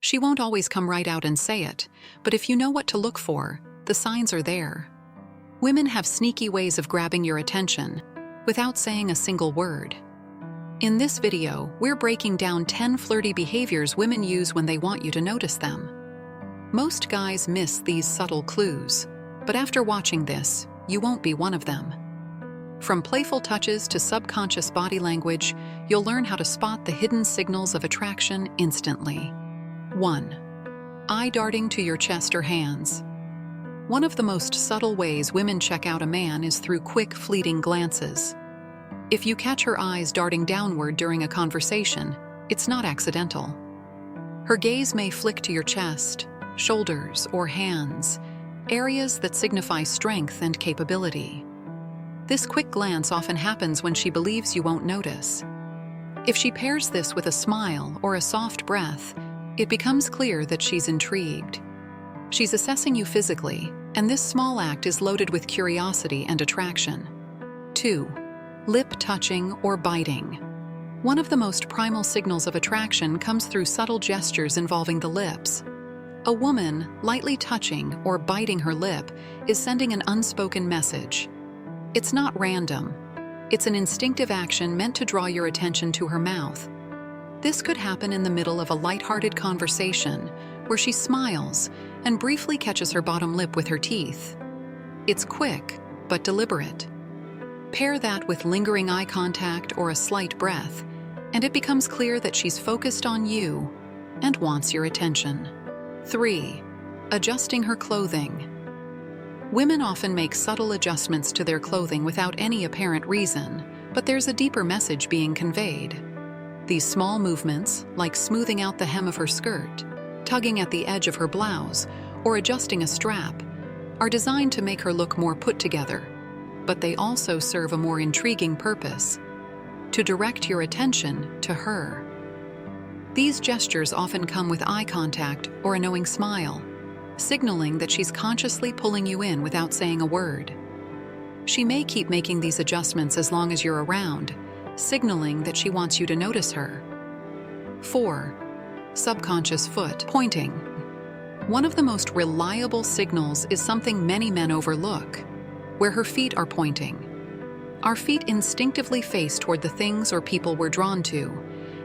She won't always come right out and say it, but if you know what to look for, the signs are there. Women have sneaky ways of grabbing your attention without saying a single word. In this video, we're breaking down 10 flirty behaviors women use when they want you to notice them. Most guys miss these subtle clues, but after watching this, you won't be one of them. From playful touches to subconscious body language, you'll learn how to spot the hidden signals of attraction instantly. 1. Eye darting to your chest or hands. One of the most subtle ways women check out a man is through quick, fleeting glances. If you catch her eyes darting downward during a conversation, it's not accidental. Her gaze may flick to your chest, shoulders, or hands, areas that signify strength and capability. This quick glance often happens when she believes you won't notice. If she pairs this with a smile or a soft breath, it becomes clear that she's intrigued. She's assessing you physically, and this small act is loaded with curiosity and attraction. 2. Lip touching or biting. One of the most primal signals of attraction comes through subtle gestures involving the lips. A woman lightly touching or biting her lip is sending an unspoken message. It's not random. It's an instinctive action meant to draw your attention to her mouth. This could happen in the middle of a lighthearted conversation where she smiles and briefly catches her bottom lip with her teeth. It's quick, but deliberate. Pair that with lingering eye contact or a slight breath, and it becomes clear that she's focused on you and wants your attention. 3. Adjusting her clothing. Women often make subtle adjustments to their clothing without any apparent reason, but there's a deeper message being conveyed. These small movements, like smoothing out the hem of her skirt, tugging at the edge of her blouse, or adjusting a strap, are designed to make her look more put together, but they also serve a more intriguing purpose: to direct your attention to her. These gestures often come with eye contact or a knowing smile, signaling that she's consciously pulling you in without saying a word. She may keep making these adjustments as long as you're around, signaling that she wants you to notice her. 4. Subconscious foot pointing. One of the most reliable signals is something many men overlook: where her feet are pointing. Our feet instinctively face toward the things or people we're drawn to,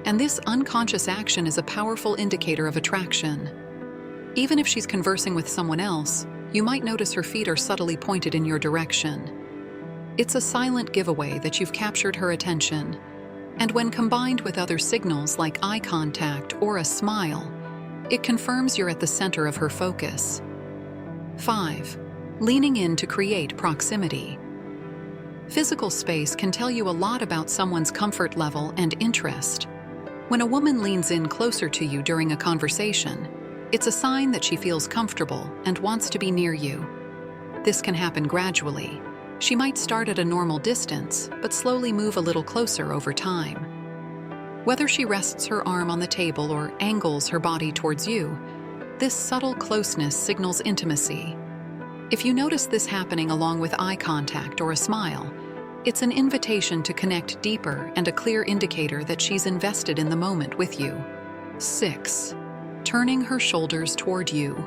and this unconscious action is a powerful indicator of attraction. Even if she's conversing with someone else, you might notice her feet are subtly pointed in your direction. It's a silent giveaway that you've captured her attention, and when combined with other signals like eye contact or a smile, it confirms you're at the center of her focus. 5. Leaning in to create proximity. Physical space can tell you a lot about someone's comfort level and interest. When a woman leans in closer to you during a conversation, it's a sign that she feels comfortable and wants to be near you. This can happen gradually. She might start at a normal distance, but slowly move a little closer over time. Whether she rests her arm on the table or angles her body towards you, this subtle closeness signals intimacy. If you notice this happening along with eye contact or a smile, it's an invitation to connect deeper and a clear indicator that she's invested in the moment with you. 6. Turning her shoulders toward you.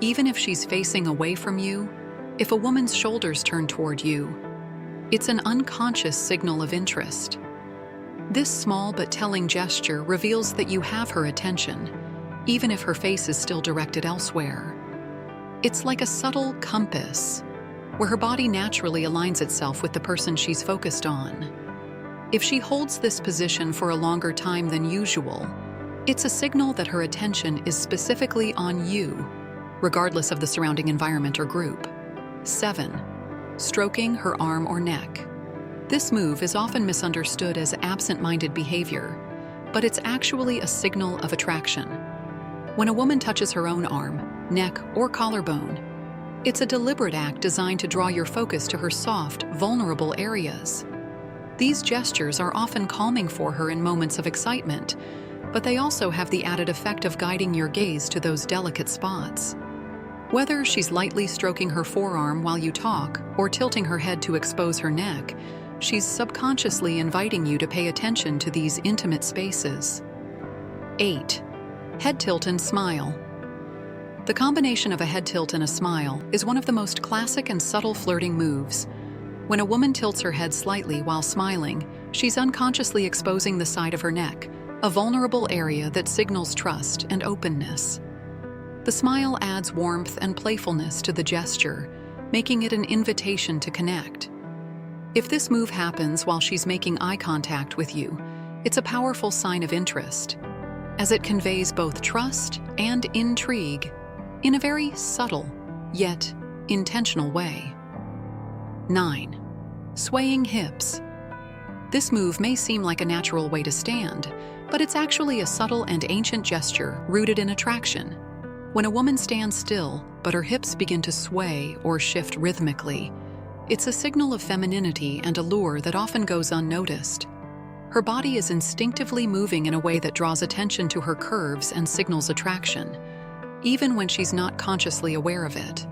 Even if she's facing away from you, if a woman's shoulders turn toward you, it's an unconscious signal of interest. This small but telling gesture reveals that you have her attention, even if her face is still directed elsewhere. It's like a subtle compass, where her body naturally aligns itself with the person she's focused on. If she holds this position for a longer time than usual, it's a signal that her attention is specifically on you, regardless of the surrounding environment or group. 7. Stroking her arm or neck. This move is often misunderstood as absent-minded behavior, but it's actually a signal of attraction. When a woman touches her own arm, neck, or collarbone, it's a deliberate act designed to draw your focus to her soft, vulnerable areas. These gestures are often calming for her in moments of excitement, but they also have the added effect of guiding your gaze to those delicate spots. Whether she's lightly stroking her forearm while you talk or tilting her head to expose her neck, she's subconsciously inviting you to pay attention to these intimate spaces. 8. Head tilt and smile. The combination of a head tilt and a smile is one of the most classic and subtle flirting moves. When a woman tilts her head slightly while smiling, she's unconsciously exposing the side of her neck, a vulnerable area that signals trust and openness. The smile adds warmth and playfulness to the gesture, making it an invitation to connect. If this move happens while she's making eye contact with you, it's a powerful sign of interest, as it conveys both trust and intrigue in a very subtle, yet intentional way. 9. Swaying hips. This move may seem like a natural way to stand, but it's actually a subtle and ancient gesture rooted in attraction. When a woman stands still, but her hips begin to sway or shift rhythmically, it's a signal of femininity and allure that often goes unnoticed. Her body is instinctively moving in a way that draws attention to her curves and signals attraction, even when she's not consciously aware of it.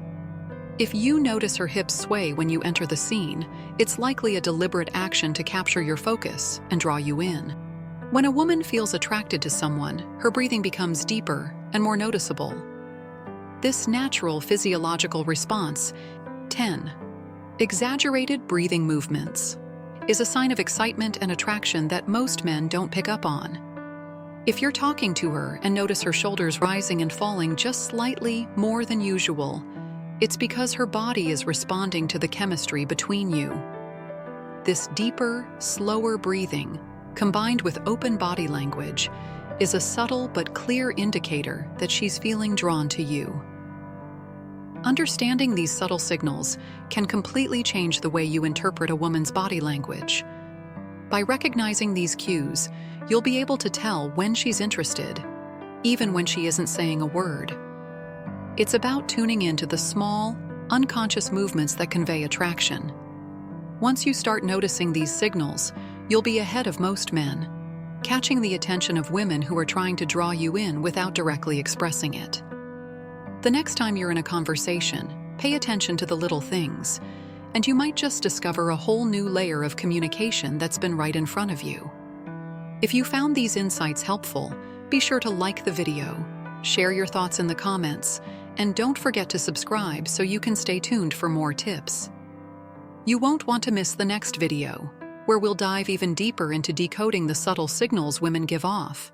If you notice her hips sway when you enter the scene, it's likely a deliberate action to capture your focus and draw you in. When a woman feels attracted to someone, her breathing becomes deeper and more noticeable. This natural physiological response, 10. Exaggerated breathing movements, is a sign of excitement and attraction that most men don't pick up on. If you're talking to her and notice her shoulders rising and falling just slightly more than usual, it's because her body is responding to the chemistry between you. This deeper, slower breathing, combined with open body language, is a subtle but clear indicator that she's feeling drawn to you. Understanding these subtle signals can completely change the way you interpret a woman's body language. By recognizing these cues, you'll be able to tell when she's interested, even when she isn't saying a word. It's about tuning into the small, unconscious movements that convey attraction. Once you start noticing these signals, you'll be ahead of most men, catching the attention of women who are trying to draw you in without directly expressing it. The next time you're in a conversation, pay attention to the little things, and you might just discover a whole new layer of communication that's been right in front of you. If you found these insights helpful, be sure to like the video, share your thoughts in the comments, and don't forget to subscribe so you can stay tuned for more tips. You won't want to miss the next video, where we'll dive even deeper into decoding the subtle signals women give off.